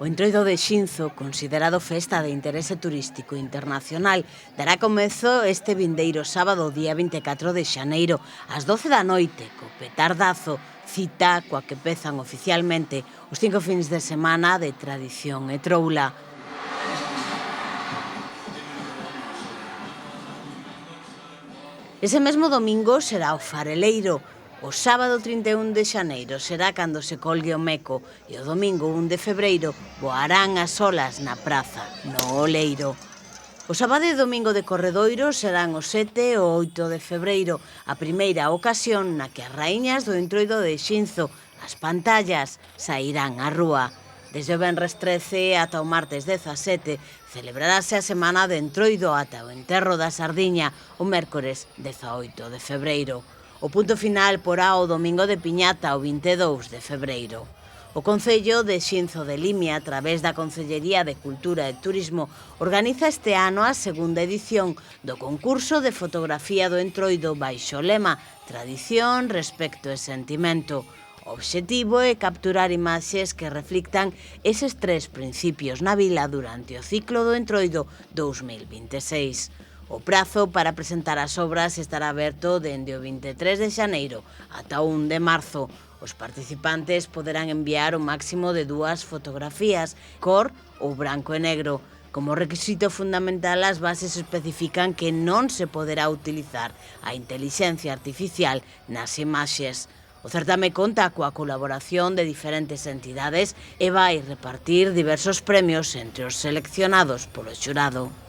O Entroido de Xinzo, considerado festa de interese turístico internacional, dará comezo este vindeiro sábado, día 24 de xaneiro, ás 12 da noite, co petardazo, cita coa que pezan oficialmente os 5 fins de semana de tradición e troula. Ese mesmo domingo será o fareleiro. O sábado 31 de xaneiro será cando se colgue o meco e o domingo 1 de febreiro voarán as olas na praza, no Oleiro. O sábado e domingo de Corredoiro serán o 7 e o 8 de febreiro, a primeira ocasión na que as raíñas do Entroido de Xinzo, as pantallas, sairán á rúa. Desde o venres 13 ata o martes 17 celebrarase a semana de Entroido ata o enterro da sardiña o mércores 18 de febreiro. O punto final porá o domingo de Piñata o 22 de febreiro. O Concello de Xinzo de Limia, a través da Concellería de Cultura e Turismo, organiza este ano a segunda edición do concurso de fotografía do Entroido baixo o lema Tradición, Respecto e Sentimento. O obxectivo é capturar imaxes que reflictan eses tres principios na vila durante o ciclo do Entroido 2026. O prazo para presentar as obras estará aberto dende o 23 de xaneiro ata o 1 de marzo. Os participantes poderán enviar o máximo de 2 fotografías, cor ou branco e negro. Como requisito fundamental, as bases especifican que non se poderá utilizar a intelixencia artificial nas imaxes. O certame conta coa colaboración de diferentes entidades e vai repartir diversos premios entre os seleccionados polo xurado.